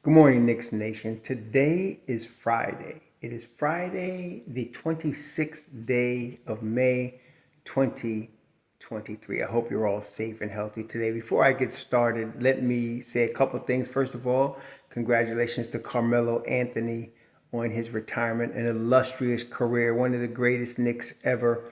Good morning, Knicks Nation. Today is Friday. It is Friday, the 26th day of May, 2023. I hope you're all safe and healthy today. Before I get started, let me say a couple things. First of all, congratulations to Carmelo Anthony on his retirement, an illustrious career, one of the greatest Knicks ever.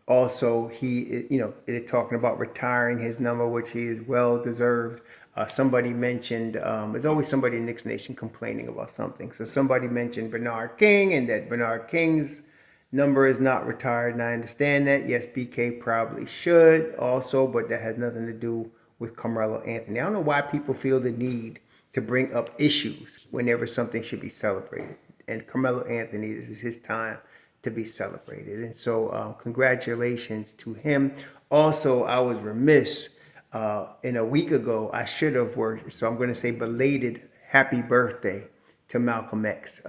Also, they're talking about retiring his number, which he is well deserved. Somebody mentioned, there's always somebody in Knicks Nation complaining about something. So somebody mentioned Bernard King and that Bernard King's number is not retired. And I understand that. Yes, BK probably should also, but that has nothing to do with Carmelo Anthony. I don't know why people feel the need to bring up issues whenever something should be celebrated. And Carmelo Anthony, this is his time to be celebrated. And so congratulations to him. Also, I was remiss in a week ago, I should have worked. So I'm going to say belated happy birthday to Malcolm X.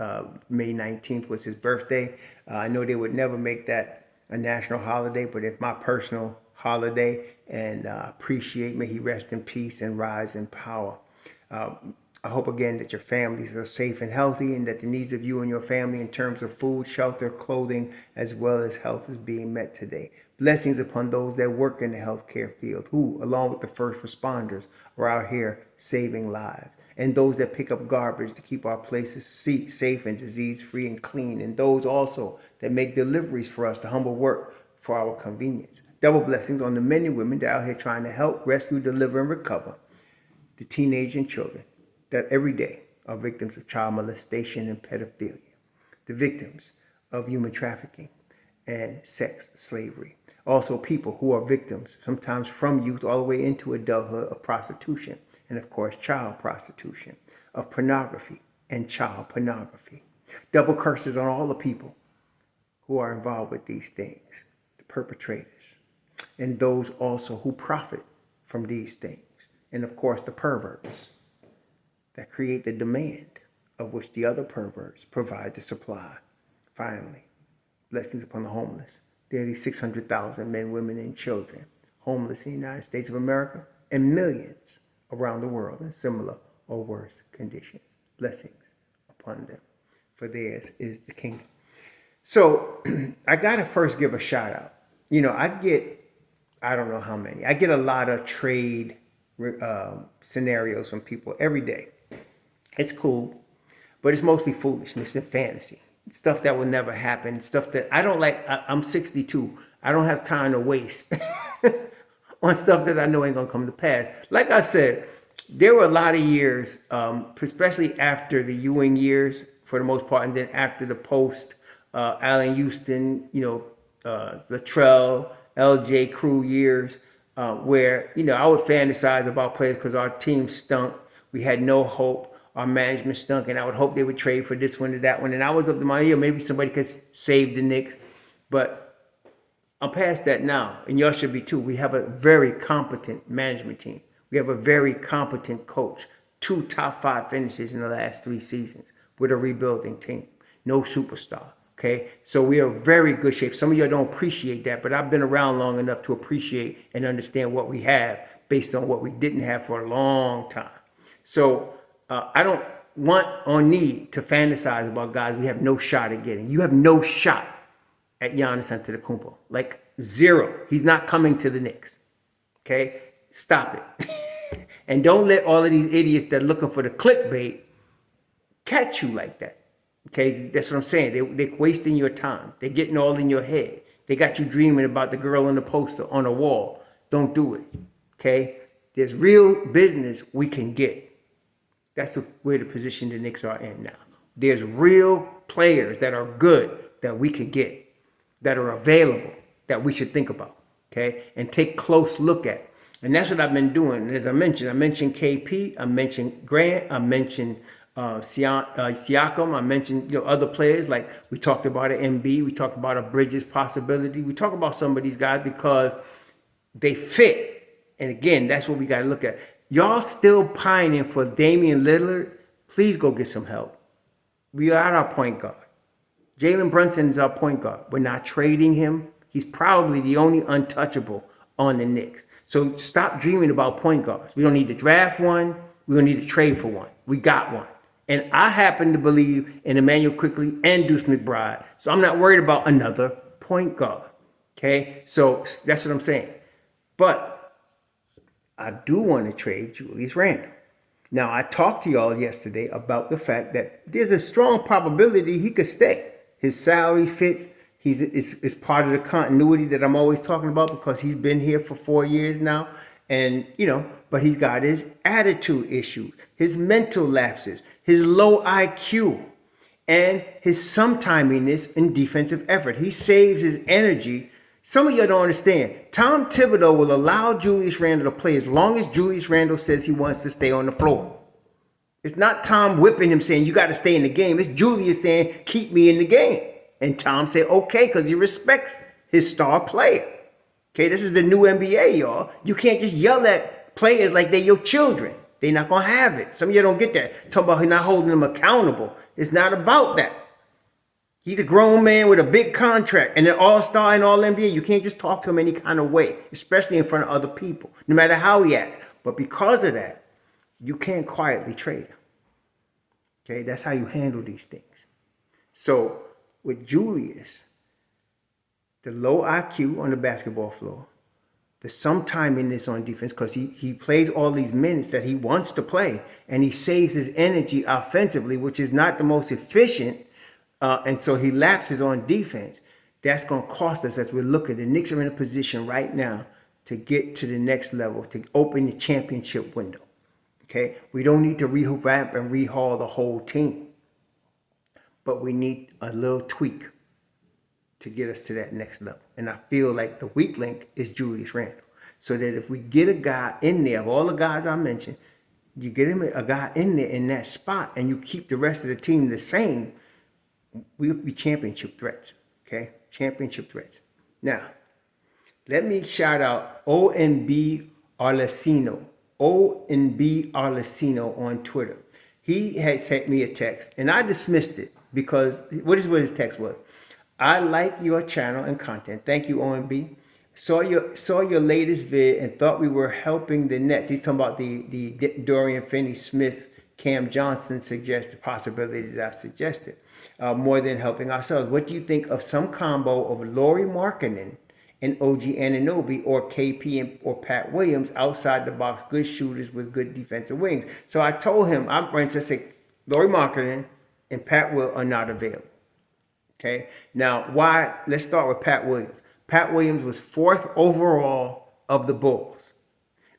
May 19th was his birthday. I know they would never make that a national holiday, but it's my personal holiday, and appreciate, may he rest in peace and rise in power. I hope again that your families are safe and healthy, and that the needs of you and your family in terms of food, shelter, clothing, as well as health is being met today. Blessings upon those that work in the healthcare field, who, along with the first responders, are out here saving lives. And those that pick up garbage to keep our places safe and disease-free and clean. And those also that make deliveries for us, the humble work for our convenience. Double blessings on the men and women that are out here trying to help, rescue, deliver, and recover the teenage and children that every day are victims of child molestation and pedophilia, the victims of human trafficking and sex slavery. Also people who are victims, sometimes from youth all the way into adulthood, of prostitution, and of course child prostitution, of pornography and child pornography. Double curses on all the people who are involved with these things, the perpetrators, and those also who profit from these things, and of course the perverts that create the demand of which the other perverts provide the supply. Finally, blessings upon the homeless. Nearly 600,000 men, women, and children homeless in the United States of America, and millions around the world in similar or worse conditions. Blessings upon them, for theirs is the kingdom. So I got to first give a shout out. I don't know how many. I get a lot of trade scenarios from people every day. It's cool, but it's mostly foolishness and fantasy. Stuff that will never happen. Stuff that I don't like. I'm 62. I don't have time to waste on stuff that I know ain't going to come to pass. Like I said, there were a lot of years, especially after the Ewing years for the most part, and then after the post Allen Houston, Latrell, LJ Crew years, where, I would fantasize about players because our team stunk. We had no hope. Our management stunk, and I would hope they would trade for this one or that one. And I was up to my ear. Maybe somebody could save the Knicks. But I'm past that now, and y'all should be too. We have a very competent management team. We have a very competent coach. 2 top 5 finishes in the last 3 seasons with a rebuilding team. No superstar. Okay, so we are very good shape. Some of y'all don't appreciate that, but I've been around long enough to appreciate and understand what we have based on what we didn't have for a long time. So I don't want or need to fantasize about guys we have no shot at getting. You have no shot at Giannis Antetokounmpo. Like zero. He's not coming to the Knicks. Okay? Stop it. And don't let all of these idiots that are looking for the clickbait catch you like that. Okay? That's what I'm saying. They're wasting your time. They're getting all in your head. They got you dreaming about the girl on the poster on the wall. Don't do it. Okay? There's real business we can get. That's where the position the Knicks are in now. There's real players that are good that we could get, that are available, that we should think about, okay, and take close look at. And that's what I've been doing. As I mentioned KP, I mentioned Grant, I mentioned Siakam, I mentioned other players, like we talked about an MB, we talked about a Bridges possibility. We talk about some of these guys because they fit. And again, that's what we got to look at. Y'all still pining for Damian Lillard? Please go get some help. We are at our point guard. Jalen Brunson is our point guard. We're not trading him. He's probably the only untouchable on the Knicks. So stop dreaming about point guards. We don't need to draft one. we're going to need to trade for one. We got one. And I happen to believe in Emmanuel Quickly and Deuce McBride. So I'm not worried about another point guard. Okay? So that's what I'm saying. But I do want to trade Julius Randle. Now, I talked to y'all yesterday about the fact that there's a strong probability he could stay. His salary fits. It's part of the continuity that I'm always talking about because he's been here for 4 years now. And, but he's got his attitude issues, his mental lapses, his low IQ, and his sometiminess in defensive effort. He saves his energy. Some of y'all don't understand. Tom Thibodeau will allow Julius Randle to play as long as Julius Randle says he wants to stay on the floor. It's not Tom whipping him saying, you got to stay in the game. It's Julius saying, keep me in the game. And Tom said, okay, because he respects his star player. Okay, this is the new NBA, y'all. You can't just yell at players like they're your children. They're not going to have it. Some of y'all don't get that. Talking about not holding them accountable. It's not about that. He's a grown man with a big contract and an all-star and all-NBA. You can't just talk to him any kind of way, especially in front of other people, no matter how he acts. But because of that, you can't quietly trade him. Okay, that's how you handle these things. So with Julius, the low IQ on the basketball floor, the sometiminess on defense, because he plays all these minutes that he wants to play, and he saves his energy offensively, which is not the most efficient, and so he lapses on defense. That's going to cost us as we're looking. The Knicks are in a position right now to get to the next level, to open the championship window. Okay, we don't need to revamp and rehaul the whole team, but we need a little tweak to get us to that next level. And I feel like the weak link is Julius Randle. So that if we get a guy in there, of all the guys I mentioned, you get him a guy in there in that spot and you keep the rest of the team the same, we'll be championship threats. Okay, championship threats. Now, let me shout out ONB Arlecino. ONB Arlecino on Twitter. He had sent me a text and I dismissed it because what his text was? I like your channel and content. Thank you, OMB. Saw your latest vid and thought we were helping the Nets. He's talking about the Dorian Finney-Smith, Cam Johnson suggested possibility that I suggested, more than helping ourselves. What do you think of some combo of Lauri Markkanen and OG Anunoby or KP or Pat Williams outside the box, good shooters with good defensive wings? So I told him, I said, Lauri Markkanen and Pat Will are not available. Okay. Now, why? Let's start with Pat Williams. Pat Williams was 4th overall of the Bulls.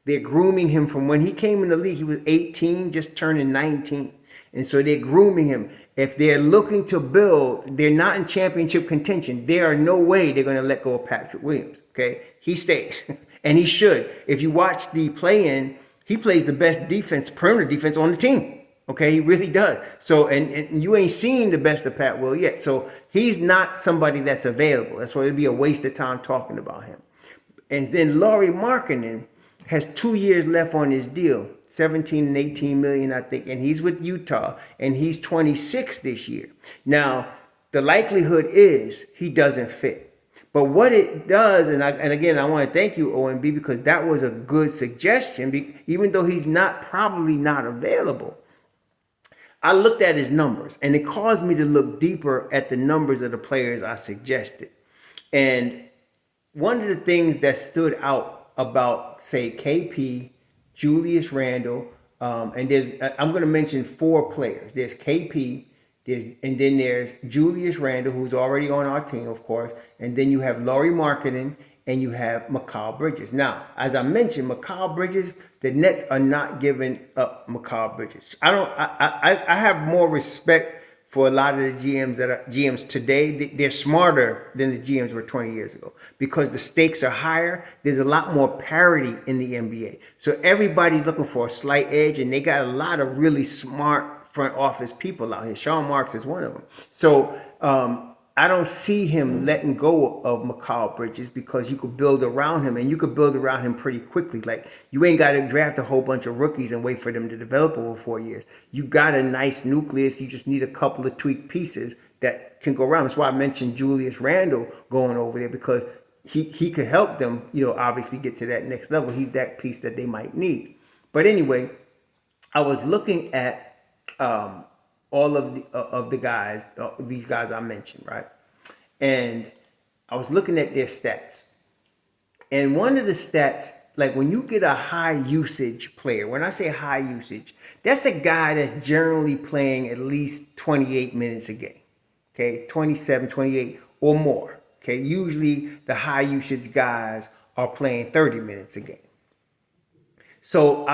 They're grooming him from when he came in the league. He was 18, just turning 19. And so they're grooming him. If they're looking to build, they're not in championship contention. There are no way they're going to let go of Patrick Williams. Okay. He stays and he should. If you watch the play-in, he plays the best defense, perimeter defense on the team. Okay, he really does. So, and you ain't seen the best of Pat Will yet. So he's not somebody that's available. That's why it'd be a waste of time talking about him. And then Lauri Markkanen has 2 years left on his deal, 17 and 18 million, I think. And he's with Utah and he's 26 this year. Now, the likelihood is he doesn't fit. But what it does, and again, I want to thank you, OMB, because that was a good suggestion, even though he's probably not available. I looked at his numbers and it caused me to look deeper at the numbers of the players I suggested. And one of the things that stood out about, say, KP, Julius Randle, and I'm going to mention 4 players. There's KP, and then there's Julius Randle, who's already on our team, of course. And then you have Lauri Markkanen and you have Mikal Bridges. Now, as I mentioned, Mikal Bridges, the Nets are not giving up Mikal Bridges. I have more respect for a lot of the GMs today. They're smarter than the GMs were 20 years ago because the stakes are higher. There's a lot more parity in the NBA. So everybody's looking for a slight edge, and they got a lot of really smart front office people out here. Sean Marks is one of them. So I don't see him letting go of Mikal Bridges because you could build around him, and you could build around him pretty quickly. Like, you ain't got to draft a whole bunch of rookies and wait for them to develop over 4 years. You got a nice nucleus. You just need a couple of tweaked pieces that can go around. That's why I mentioned Julius Randle going over there, because he could help them, obviously get to that next level. He's that piece that they might need. But anyway, I was looking at all of the guys, these guys I mentioned, right? And I was looking at their stats. And one of the stats, like when you get a high usage player, when I say high usage, that's a guy that's generally playing at least 28 minutes a game. Okay, 27, 28 or more. Okay, usually the high usage guys are playing 30 minutes a game. So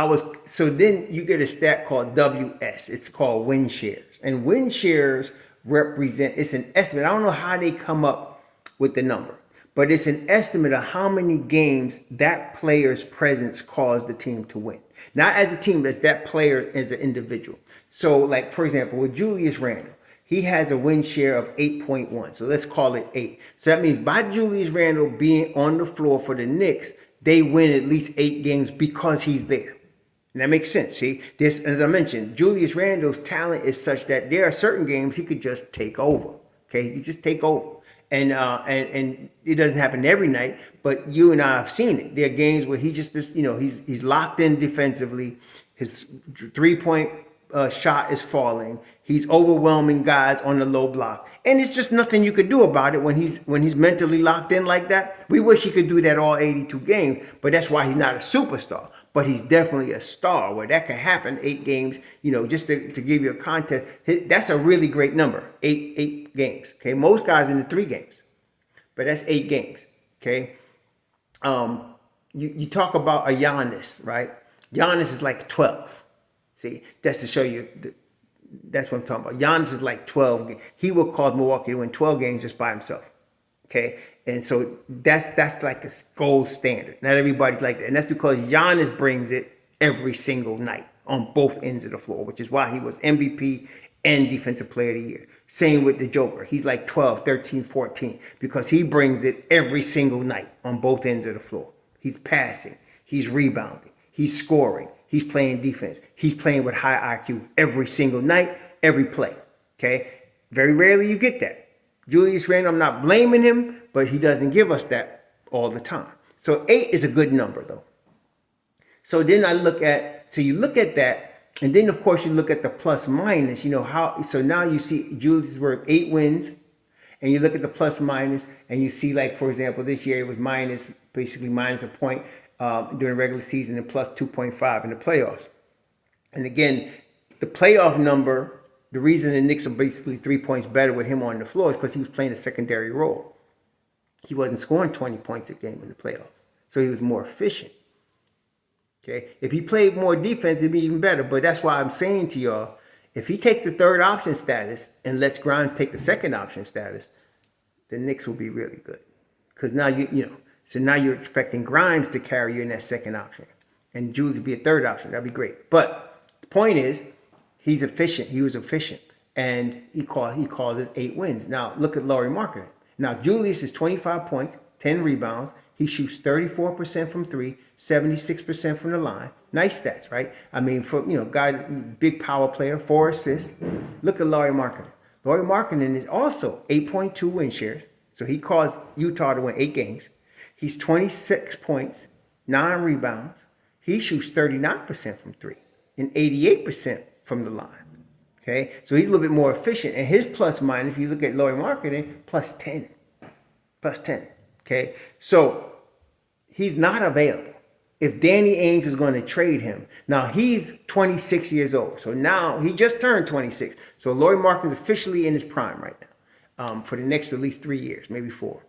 then you get a stat called WS. It's called win shares. And win shares represent, it's an estimate. I don't know how they come up with the number, but it's an estimate of how many games that player's presence caused the team to win. Not as a team, as that player as an individual. So like, for example, with Julius Randle, he has a win share of 8.1. So let's call it 8. So that means by Julius Randle being on the floor for the Knicks, they win at least 8 games because he's there. And that makes sense. See, this, as I mentioned, Julius Randle's talent is such that there are certain games he could just take over. Okay, he could just take over. And it doesn't happen every night, but you and I have seen it. There are games where he just, he's locked in defensively. His 3-point shot is falling. He's overwhelming guys on the low block, and it's just nothing you could do about it when he's mentally locked in like that. We wish he could do that all 82 games, but that's why he's not a superstar. But he's definitely a star where that can happen 8 games. Just to give you a context, that's a really great number. Eight games. Okay, most guys in the 3 games, but that's 8 games. Okay, you talk about a Giannis, right? Giannis is like 12. See, that's to show you. That's what I'm talking about. Giannis is like 12 games. He will cause Milwaukee to win 12 games just by himself. Okay, and so that's like a gold standard. Not everybody's like that, and that's because Giannis brings it every single night on both ends of the floor, which is why he was MVP and Defensive Player of the Year. Same with the Joker. He's like 12, 13, 14 because he brings it every single night on both ends of the floor. He's passing. He's rebounding. He's scoring. He's playing defense. He's playing with high IQ every single night, every play. Okay? Very rarely you get that. Julius Randle, I'm not blaming him, but he doesn't give us that all the time. So 8 is a good number, though. So then you look at that, and then, of course, you look at the plus minus, so now you see Julius is worth 8 wins, and you look at the plus minus, and you see, like, for example, this year it was basically minus a point during regular season and plus 2.5 in the playoffs. And again, the playoff number, the reason the Knicks are basically 3 points better with him on the floor is because he was playing a secondary role. He wasn't scoring 20 points a game in the playoffs, so he was more efficient. Okay, if he played more defense, it'd be even better. But that's why I'm saying to y'all, if he takes the third option status and lets Grimes take the second option status, the Knicks will be really good. Because now so now you're expecting Grimes to carry you in that second option, and Julius to be a third option. That'd be great. But the point is, he's efficient. He was efficient, and he called it 8 wins. Now look at Lauri Markkanen. Now Julius is 25 points, 10 rebounds. He shoots 34% from 3, 76% from the line. Nice stats, right? I mean, for guy, big power player, 4 assists. Look at Lauri Markkanen. Lauri Markkanen is also 8.2 win shares. So he caused Utah to win 8 games. He's 26 points, 9 rebounds. He shoots 39% from 3 and 88% from the line. Okay, so he's a little bit more efficient. And his plus minus, if you look at Lauri Markkanen, plus 10. Plus 10. Okay, so he's not available. If Danny Ainge was going to trade him, now he's 26 years old. So now he just turned 26. So Lauri Markkanen is officially in his prime right now for the next at least 3 years, maybe 4.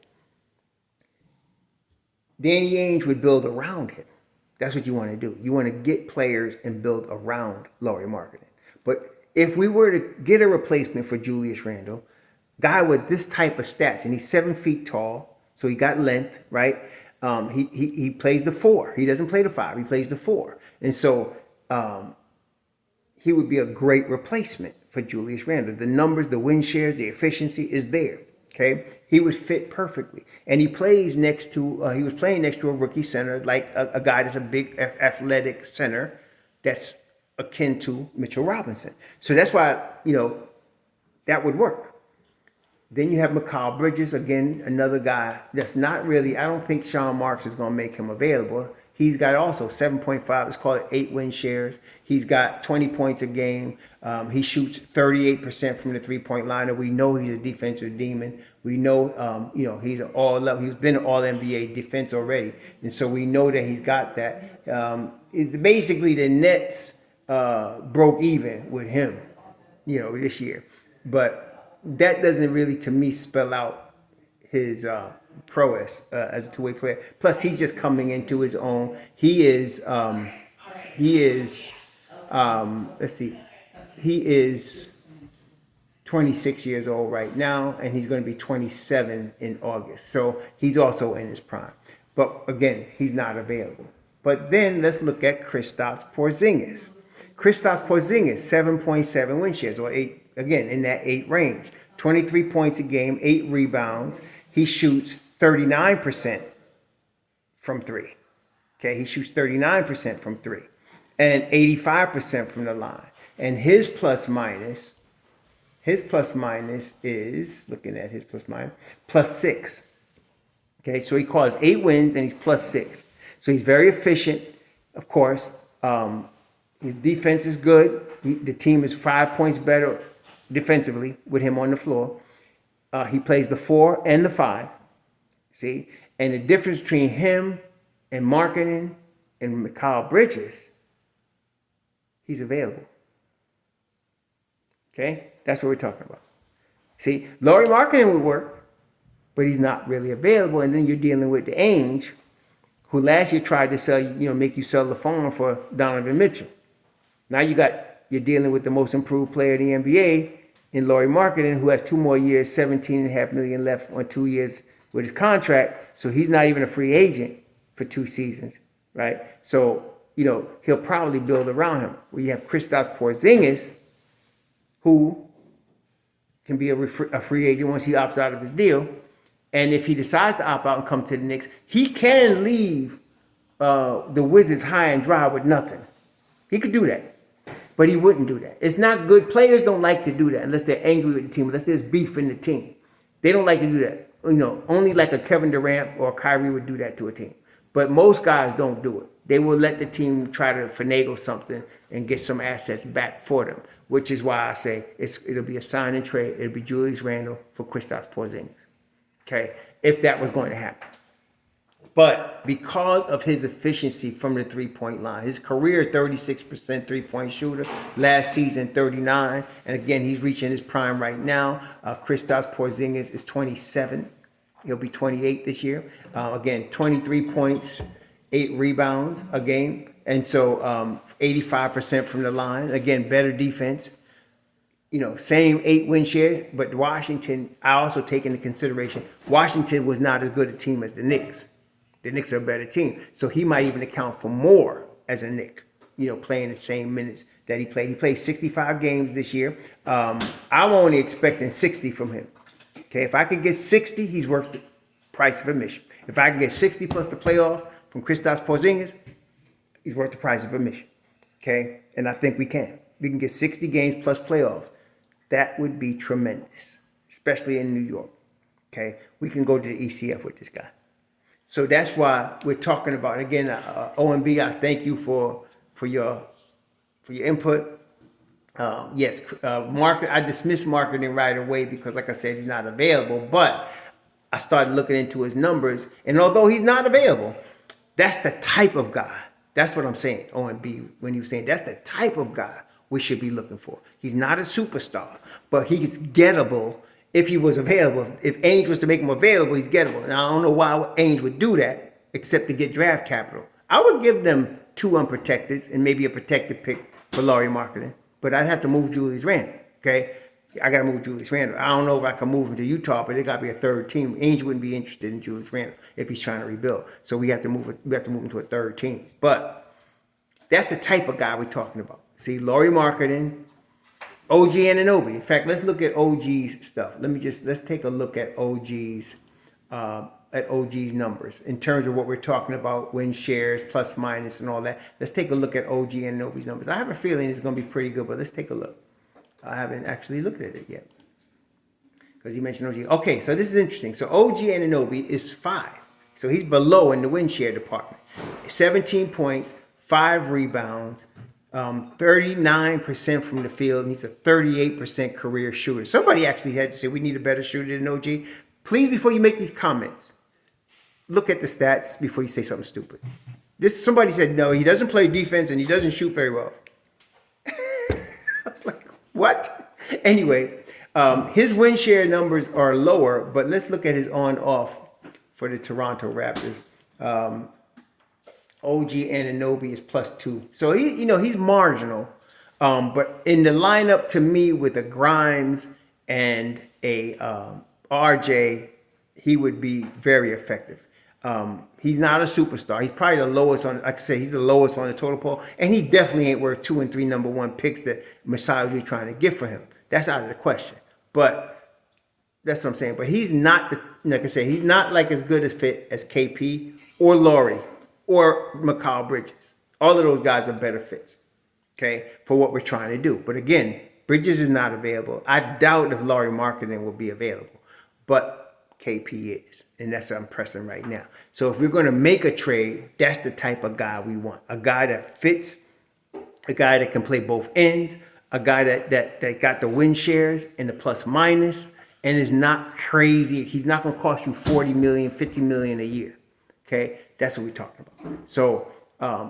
Danny Ainge would build around him. That's what you want to do. You want to get players and build around Lauri Markkanen. But if we were to get a replacement for Julius Randle, guy with this type of stats, and he's 7 feet tall, so he got length, right? He plays the 4. He doesn't play the 5. He plays the 4. And so he would be a great replacement for Julius Randle. The numbers, the win shares, the efficiency is there. Okay, he would fit perfectly, and he was playing next to a rookie center, like a guy that's a big athletic center, that's akin to Mitchell Robinson. So that's why that would work. Then you have Mikal Bridges, again, another guy that's not really. I don't think Sean Marks is going to make him available. he's got also 7.5. Let's call it 8 shares. He's got 20 points a game. He shoots 38% from the 3-point line, and we know he's a defensive demon. We know, he's an all-level. He's been an All-NBA defense already, and so we know that he's got that. It's basically the Nets broke even with him, this year, but that doesn't really, to me, spell out his prowess as a two-way player. Plus, he's just coming into his own. He is. Let's see. He is 26 years old right now, and he's going to be 27 in August. So he's also in his prime. But again, he's not available. But then let's look at Kristaps Porzingis. Kristaps Porzingis, 7.7 win shares, or 8, again, in that 8 range. 23 points a game, 8 rebounds. He shoots 39% from 3. Okay, he shoots 39% from 3 and 85% from the line. And his plus minus is, looking at his plus minus, +6. Okay, so he caused 8 wins and he's +6. So he's very efficient, of course. His defense is good. The team is 5 points better defensively with him on the floor. He plays the 4 and the 5. See? And the difference between him and Markkanen and Mikal Bridges, he's available. Okay? That's what we're talking about. See, Lauri Markkanen would work, but he's not really available. And then you're dealing with the Ainge, who last year tried to sell, make you sell the phone for Donovan Mitchell. Now you're dealing with the most improved player in the NBA in Lauri Markkanen, who has 2 more years, $17.5 million left on 2 years with his contract. So he's not even a free agent for 2 seasons, right? So, he'll probably build around him. Where you have Kristaps Porzingis, who can be a free agent once he opts out of his deal. And if he decides to opt out and come to the Knicks, he can leave the Wizards high and dry with nothing. He could do that. But he wouldn't do that. It's not good. Players don't like to do that unless they're angry with the team, unless there's beef in the team. They don't like to do that. Only like a Kevin Durant or Kyrie would do that to a team. But most guys don't do it. They will let the team try to finagle something and get some assets back for them, which is why I say it'll be a sign and trade. It'll be Julius Randle for Kristaps Porzingis. Okay, if that was going to happen. But because of his efficiency from the 3-point line, his career 36% 3-point shooter, last season 39, and again he's reaching his prime right now. Kristaps Porzingis is 27. He'll be 28 this year. Again, 23 points, 8 rebounds a game, and so 85% from the line. Again, better defense. Same 8 win share, but Washington, I also take into consideration, Washington was not as good a team as the Knicks. The Knicks are a better team. So he might even account for more as a Knick, playing the same minutes that he played. He played 65 games this year. I'm only expecting 60 from him. Okay, if I could get 60, he's worth the price of admission. If I can get 60 plus the playoff from Kristaps Porzingis, he's worth the price of admission. Okay, and I think we can. We can get 60 games plus playoffs. That would be tremendous, especially in New York. Okay, we can go to the ECF with this guy. So that's why we're talking about, again, OMB, I thank you for your input. Yes, I dismissed Markkanen right away because, like I said, he's not available. But I started looking into his numbers. And although he's not available, that's the type of guy. That's what I'm saying, OMB, when you were saying that's the type of guy we should be looking for. He's not a superstar, but he's gettable. If he was available, if Ainge was to make him available, he's gettable. Now, I don't know why Ainge would do that, except to get draft capital. I would give them 2 unprotecteds and maybe a protected pick for Lauri Markkanen, but I'd have to move Julius Randle, okay? I got to move Julius Randle. I don't know if I can move him to Utah, but it got to be a 3rd team. Ainge wouldn't be interested in Julius Randle if he's trying to rebuild. So we have to move him to a 3rd team. But that's the type of guy we're talking about. See, Lauri Markkanen, OG Anunoby. In fact, let's look at OG's stuff. Let's take a look at OG's numbers in terms of what we're talking about, win shares, plus minus, and all that. Let's take a look at OG Anunoby's numbers. I have a feeling it's going to be pretty good, but let's take a look. I haven't actually looked at it yet because you mentioned OG. Okay, so this is interesting. So OG Anunoby is 5. So he's below in the win share department. 17 points, 5 rebounds, 39% from the field, and he's a 38% career shooter. Somebody actually had to say we need a better shooter than OG. Please, before you make these comments, look at the stats before you say something stupid. Somebody said no, he doesn't play defense and he doesn't shoot very well. I was like, what? Anyway, his win share numbers are lower, but let's look at his on-off for the Toronto Raptors. OG Anunoby is +2. So he's marginal. But in the lineup to me with a Grimes and a RJ, he would be very effective. He's not a superstar. He's probably the lowest on, like I say, he's the lowest on the total poll. And he definitely ain't worth 2 and 3 number 1 picks that Masai was trying to get for him. That's out of the question. But that's what I'm saying. But he's not, like I say, he's not like as good a fit as KP or Laurie or Mikal Bridges. All of those guys are better fits, okay, for what we're trying to do. But again, Bridges is not available. I doubt if Laurie Marketing will be available. But KP is, and that's what I'm pressing right now. So if we're going to make a trade, that's the type of guy we want. A guy that fits, a guy that can play both ends, a guy that got the win shares and the plus minus, and is not crazy. He's not going to cost you $40 million, $50 million a year. Okay, that's what we're talking about. So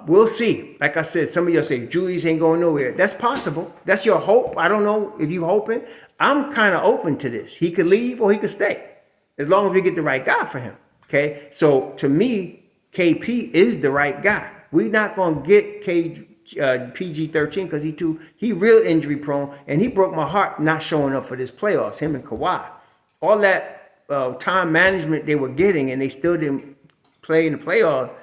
we'll see. Like I said, some of y'all say Julius ain't going nowhere. That's possible. That's your hope. I don't know if you hoping. I'm kind of open to this. He could leave or he could stay, as long as we get the right guy for him. Okay, so to me, KP is the right guy. We're not gonna get PG-13 because he real injury prone, and he broke my heart not showing up for this playoffs. Him and Kawhi, all that time management they were getting, and they still didn't play in the playoffs.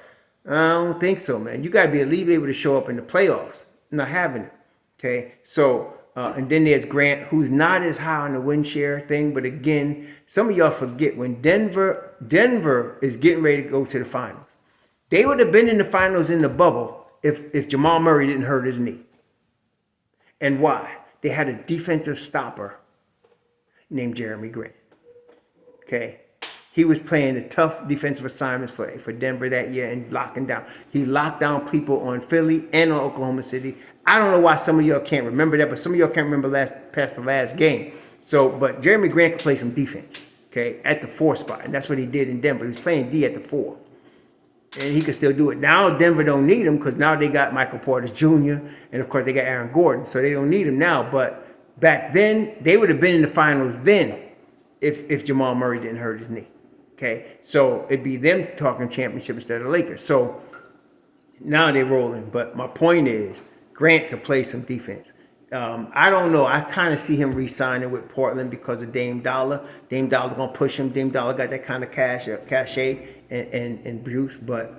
I don't think so, man. You got to be at least able to show up in the playoffs. Not having it. Okay, so and then there's Grant, who's not as high on the win share thing, but again, some of y'all forget when Denver is getting ready to go to the finals. They would have been in the finals in the bubble if Jamal Murray didn't hurt his knee. And why? They had a defensive stopper named Jeremy Grant. Okay. He was playing the tough defensive assignments for Denver that year and locking down. He locked down people on Philly and on Oklahoma City. I don't know why some of y'all can't remember that, but some of y'all can't remember past the last game. So, but Jeremy Grant could play some defense, okay, at the 4 spot, and that's what he did in Denver. He was playing D at the 4, and he could still do it. Now Denver don't need him because now they got Michael Porter Jr. and of course they got Aaron Gordon, so they don't need him now. But back then they would have been in the finals then if Jamal Murray didn't hurt his knee. Okay, so it'd be them talking championship instead of the Lakers. So now they're rolling. But my point is, Grant could play some defense. I don't know. I kind of see him re-signing with Portland because of Dame Dollar. Dame Dollar's going to push him. Dame Dollar got that kind of cachet and Bruce, but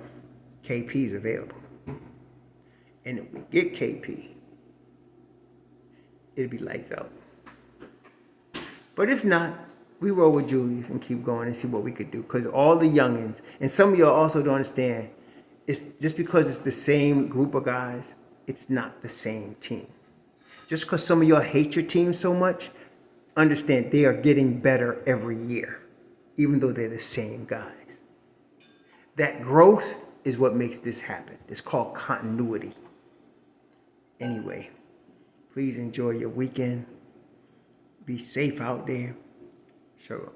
KP's available. And if we get KP, it'll be lights out. But if not, we roll with Julius and keep going and see what we could do. Because all the youngins, and some of y'all also don't understand, it's just because it's the same group of guys, it's not the same team. Just because some of y'all hate your team so much, understand they are getting better every year, even though they're the same guys. That growth is what makes this happen. It's called continuity. Anyway, please enjoy your weekend. Be safe out there. Sure.